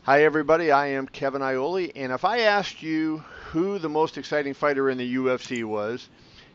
Hi, everybody. I am Kevin Ioli, and if I asked you who the most exciting fighter in the UFC was,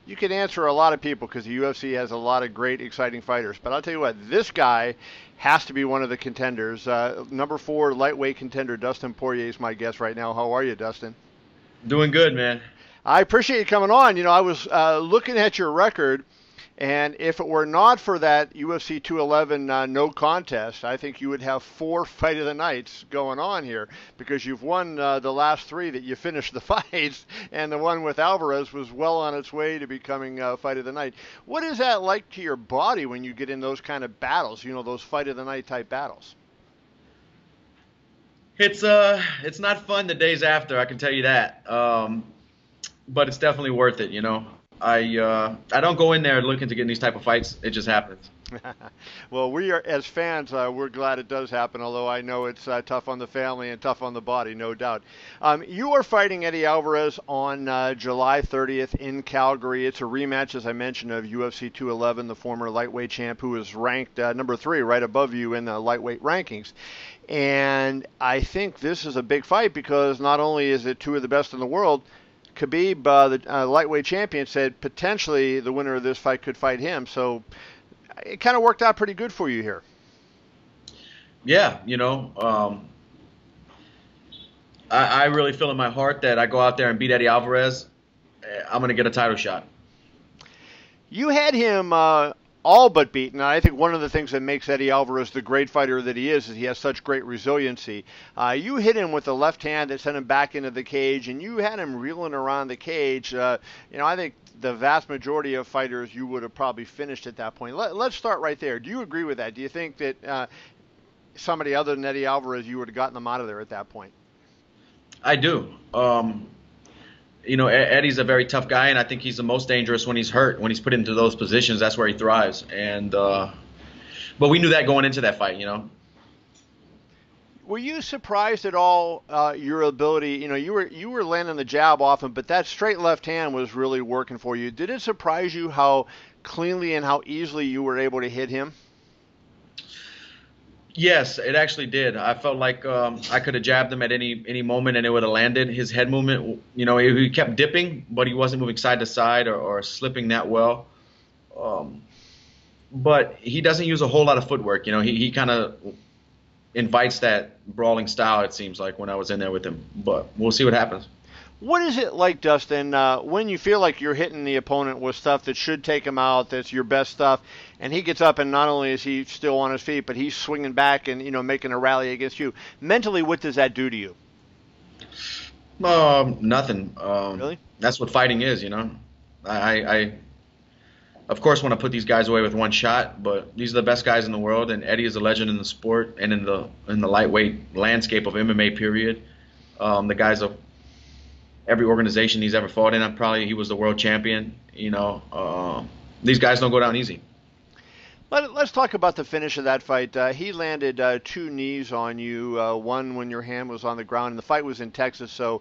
you could answer a lot of people because the UFC has a lot of great, exciting fighters. But I'll tell you what, this guy has to be one of the contenders. Number 4 lightweight contender Dustin Poirier is my guest right now. How are you, Dustin? Doing good, man. I appreciate you coming on. I was looking at your record, and if it were not for that UFC 211 no contest, I think you would have 4 fight of the nights going on here because you've won the last 3 that you finished the fights, and the one with Alvarez was well on its way to becoming fight of the night. What is that like to your body when you get in those kind of battles? Those fight of the night type battles. It's not fun the days after, I can tell you that. But it's definitely worth it, I don't go in there looking to get in these type of fights. It just happens. Well, we are as fans, we're glad it does happen. Although I know it's tough on the family and tough on the body, no doubt. You are fighting Eddie Alvarez on July 30th in Calgary. It's a rematch, as I mentioned, of UFC 211, the former lightweight champ who is ranked number 3, right above you in the lightweight rankings. And I think this is a big fight because not only is it 2 of the best in the world. Khabib, the lightweight champion, said potentially the winner of this fight could fight him. So it kind of worked out pretty good for you here. Yeah, I really feel in my heart that I go out there and beat Eddie Alvarez, I'm going to get a title shot. You had him all but beaten. I think one of the things that makes Eddie Alvarez the great fighter that he is he has such great resiliency. You hit him with the left hand that sent him back into the cage, and you had him reeling around the cage. I think the vast majority of fighters you would have probably finished at that point. Let's start right there. Do you agree with that? Do you think that somebody other than Eddie Alvarez, you would have gotten them out of there at that point? I do. Eddie's a very tough guy, and I think he's the most dangerous when he's hurt. When he's put into those positions, that's where he thrives. And but we knew that going into that fight, Were you surprised at all your ability? You were landing the jab often, but that straight left hand was really working for you. Did it surprise you how cleanly and how easily you were able to hit him? Yes, it actually did. I felt like I could have jabbed him at any moment and it would have landed. His head movement, he kept dipping, but he wasn't moving side to side or slipping that well. But he doesn't use a whole lot of footwork. He kind of invites that brawling style, it seems like, when I was in there with him. But we'll see what happens. What is it like, Dustin, when you feel like you're hitting the opponent with stuff that should take him out, that's your best stuff, and he gets up and not only is he still on his feet, but he's swinging back and, making a rally against you? Mentally, what does that do to you? Nothing. Really? That's what fighting is, I of course want to put these guys away with one shot, but these are the best guys in the world, and Eddie is a legend in the sport and in the lightweight landscape of MMA, period. The guys of every organization he's ever fought in, he was the world champion. These guys don't go down easy. Let's talk about the finish of that fight. He landed 2 knees on you, one when your hand was on the ground, and the fight was in Texas, so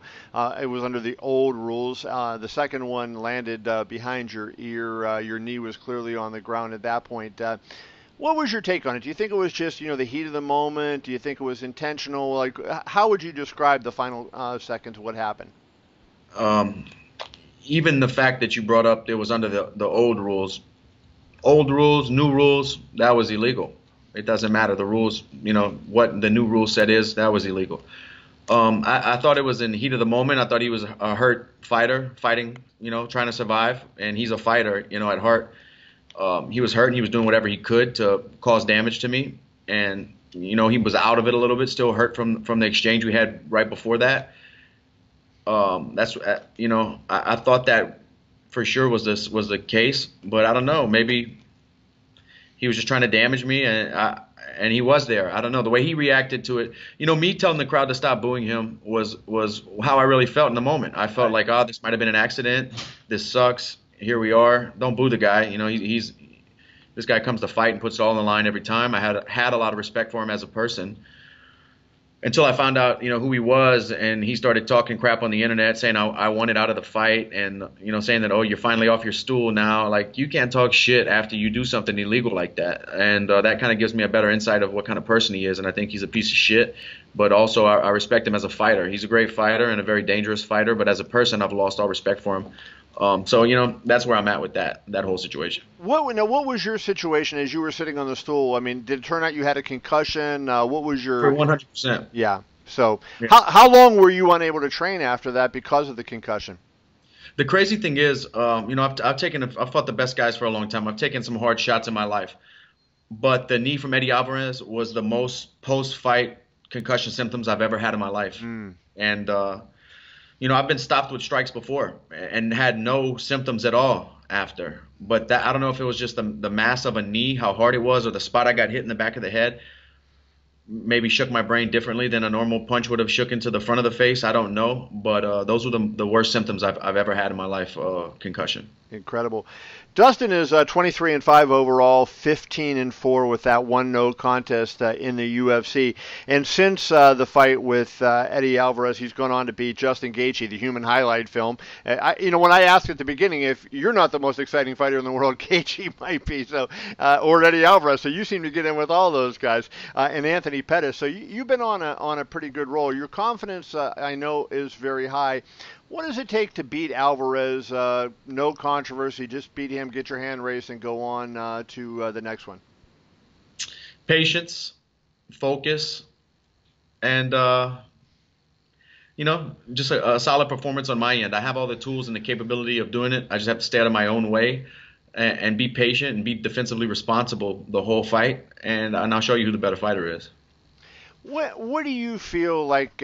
it was under the old rules. The second one landed behind your ear. Your knee was clearly on the ground at that point. What was your take on it? Do you think it was just, the heat of the moment? Do you think it was intentional? Like, how would you describe the final seconds of what happened? Even the fact that you brought up it was under the old rules. Old rules, new rules, that was illegal. It doesn't matter. The rules, what the new rule set is, that was illegal. I thought it was in the heat of the moment. I thought he was a hurt fighter, fighting, trying to survive. And he's a fighter, at heart. He was hurt and he was doing whatever he could to cause damage to me. And, he was out of it a little bit, still hurt from the exchange we had right before that. I thought that for sure was the case, but I don't know. Maybe he was just trying to damage me, and he was there. I don't know the way he reacted to it. Me telling the crowd to stop booing him was how I really felt in the moment. I felt like, oh, this might have been an accident. This sucks. Here we are. Don't boo the guy. This guy comes to fight and puts it all on the line every time. I had a lot of respect for him as a person. Until I found out, who he was, and he started talking crap on the internet, saying I wanted out of the fight, and saying that, oh, you're finally off your stool now. Like, you can't talk shit after you do something illegal like that, and that kind of gives me a better insight of what kind of person he is, and I think he's a piece of shit. but also I respect him as a fighter. He's a great fighter and a very dangerous fighter, but as a person, I've lost all respect for him. So that's where I'm at with that whole situation. What was your situation as you were sitting on the stool? I mean, did it turn out you had a concussion? What was For your? 100%. Yeah. So Yeah. how long were you unable to train after that because of the concussion? The crazy thing is, I've fought the best guys for a long time. I've taken some hard shots in my life, but the knee from Eddie Alvarez was the most post-fight concussion symptoms I've ever had in my life. Mm. And I've been stopped with strikes before and had no symptoms at all after. But that I don't know if it was just the mass of a knee, how hard it was, or the spot I got hit in the back of the head maybe shook my brain differently than a normal punch would have shook into the front of the face. I don't know, but those were the worst symptoms I've ever had in my life, concussion. Incredible. Dustin is 23-5 overall, 15-4 with that one no contest in the UFC. And since the fight with Eddie Alvarez, he's gone on to beat Justin Gaethje, the Human Highlight film. When I asked at the beginning if you're not the most exciting fighter in the world, Gaethje might be. So, or Eddie Alvarez. So you seem to get in with all those guys, and Anthony Pettis. So you've been on a pretty good roll. Your confidence, I know, is very high. What does it take to beat Alvarez? No controversy, just beat him, get your hand raised, and go on to the next one. Patience, focus, and just a solid performance on my end. I have all the tools and the capability of doing it. I just have to stay out of my own way and be patient and be defensively responsible the whole fight. And I'll show you who the better fighter is. What do you feel like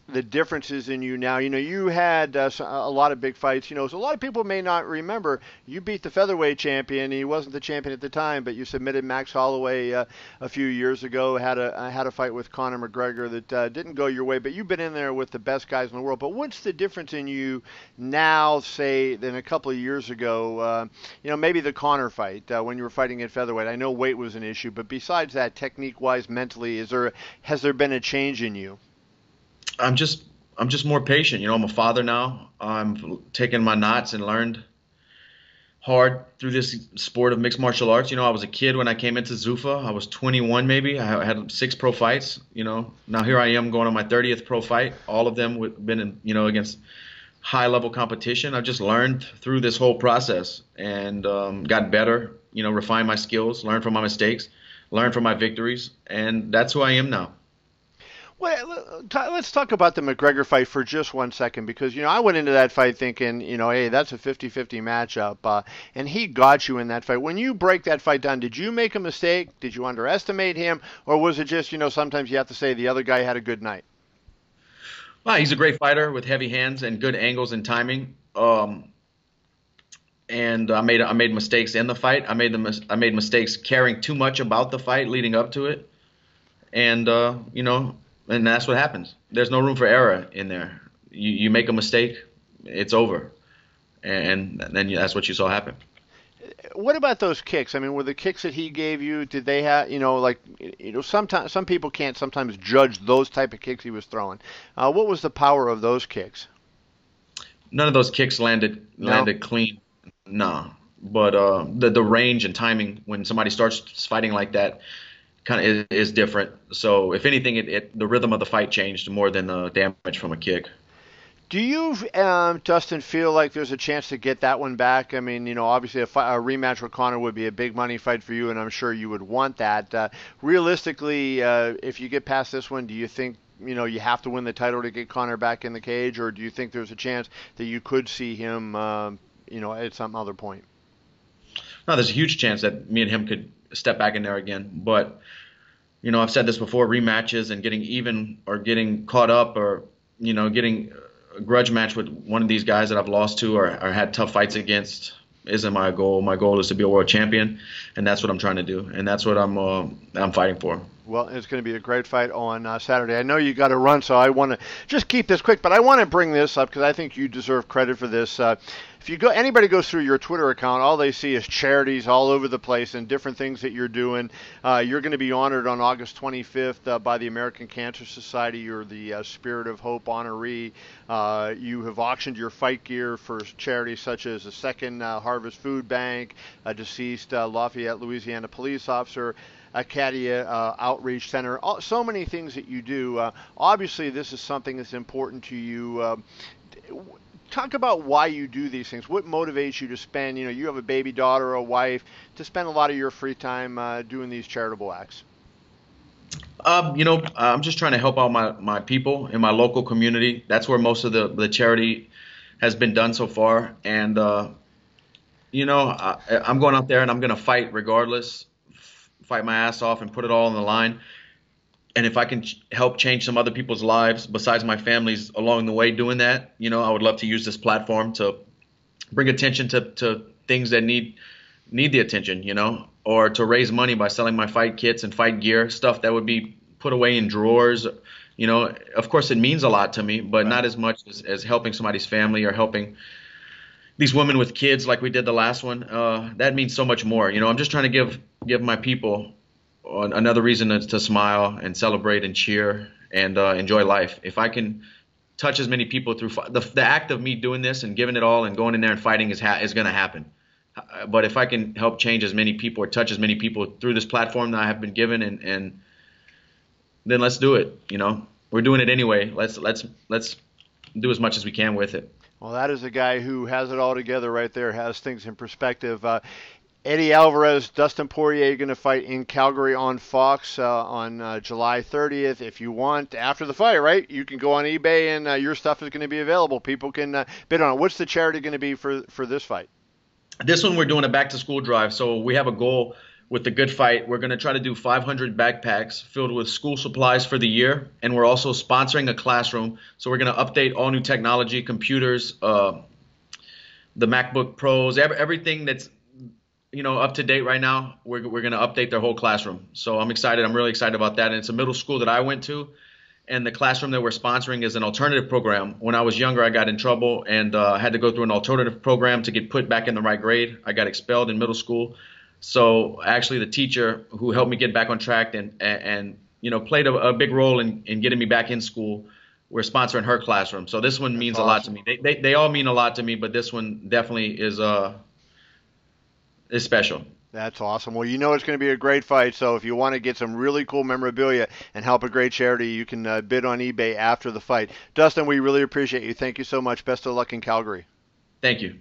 the differences in you now? You had a lot of big fights. So a lot of people may not remember you beat the featherweight champion. He wasn't the champion at the time, but you submitted Max Holloway a few years ago. Had a fight with Conor McGregor that didn't go your way, but you've been in there with the best guys in the world. But what's the difference in you now, say, than a couple of years ago? Maybe the Conor fight when you were fighting at featherweight. I know weight was an issue, but besides that, technique-wise, mentally, has there been a change in you? I'm just more patient. I'm a father now. I'm taking my knots and learned hard through this sport of mixed martial arts. I was a kid when I came into Zuffa. I was 21 maybe. I had 6 pro fights. Now here I am going on my 30th pro fight. All of them been in, against high level competition. I've just learned through this whole process and got better. Refined my skills, learned from my mistakes, learned from my victories, and that's who I am now. Well, let's talk about the McGregor fight for just 1 second, because, I went into that fight thinking, hey, that's a 50-50 matchup, and he got you in that fight. When you break that fight down, did you make a mistake? Did you underestimate him? Or was it just, sometimes you have to say the other guy had a good night? Well, he's a great fighter with heavy hands and good angles and timing. And I made mistakes in the fight. I made mistakes caring too much about the fight leading up to it. And, and that's what happens. There's no room for error in there. You make a mistake, it's over. And then that's what you saw happen. What about those kicks? I mean, were the kicks that he gave you, did they have, sometimes some people can't sometimes judge those type of kicks he was throwing. What was the power of those kicks? None of those kicks landed clean. No. But the range and timing when somebody starts fighting like that kind of is different. So if anything, the rhythm of the fight changed more than the damage from a kick. Do you, Dustin, feel like there's a chance to get that one back? I mean, obviously a rematch with Conor would be a big money fight for you, and I'm sure you would want that. Realistically, if you get past this one, do you think you have to win the title to get Conor back in the cage, or do you think there's a chance that you could see him, at some other point? No, there's a huge chance that me and him could step back in there again. But, I've said this before, rematches and getting even or getting caught up or, getting a grudge match with one of these guys that I've lost to or had tough fights against isn't my goal. My goal is to be a world champion, and that's what I'm trying to do, and that's what I'm fighting for. Well, it's going to be a great fight on Saturday. I know you got to run, so I want to just keep this quick, but I want to bring this up because I think you deserve credit for this. If anybody goes through your Twitter account, all they see is charities all over the place and different things that you're doing. You're going to be honored on August 25th by the American Cancer Society. You're the Spirit of Hope honoree. You have auctioned your fight gear for charities such as the Second Harvest Food Bank, a deceased Lafayette, Louisiana police officer, Acadia Outreach Center, so many things that you do. Obviously, this is something that's important to you. Talk about why you do these things. What motivates you to spend, you have a baby daughter, a wife, to spend a lot of your free time doing these charitable acts? I'm just trying to help out my people in my local community. That's where most of the charity has been done so far. And, I'm going out there and I'm going to fight regardless, fight my ass off and put it all on the line. And if I can help change some other people's lives besides my family's along the way doing that, I would love to use this platform to bring attention to things that need the attention, or to raise money by selling my fight kits and fight gear, stuff that would be put away in drawers. Of course it means a lot to me, but not as much as helping somebody's family or helping these women with kids like we did the last one. That means so much more. I'm just trying to give my people another reason to smile and celebrate and cheer and enjoy life. If I can touch as many people through the act of me doing this and giving it all and going in there and fighting is going to happen. But if I can help change as many people or touch as many people through this platform that I have been given, and then let's do it. We're doing it anyway. Let's do as much as we can with it. Well, that is a guy who has it all together right there, has things in perspective. Eddie Alvarez, Dustin Poirier going to fight in Calgary on Fox on July 30th. If you want, after the fight, right, you can go on eBay and your stuff is going to be available. People can bid on it. What's the charity going to be for this fight? This one we're doing a back-to-school drive, so we have a goal with the good fight. We're going to try to do 500 backpacks filled with school supplies for the year, and we're also sponsoring a classroom. So we're going to update all new technology, computers, the MacBook Pros, everything that's up to date right now. We're going to update their whole classroom. So I'm excited. I'm really excited about that. And it's a middle school that I went to, and the classroom that we're sponsoring is an alternative program. When I was younger, I got in trouble and had to go through an alternative program to get put back in the right grade. I got expelled in middle school. So actually the teacher who helped me get back on track and played a big role in getting me back in school, we're sponsoring her classroom. So this one means a lot to me. They all mean a lot to me, but this one definitely is special. That's awesome. Well, it's going to be a great fight. So if you want to get some really cool memorabilia and help a great charity, you can bid on eBay after the fight. Dustin, we really appreciate you. Thank you so much. Best of luck in Calgary. Thank you.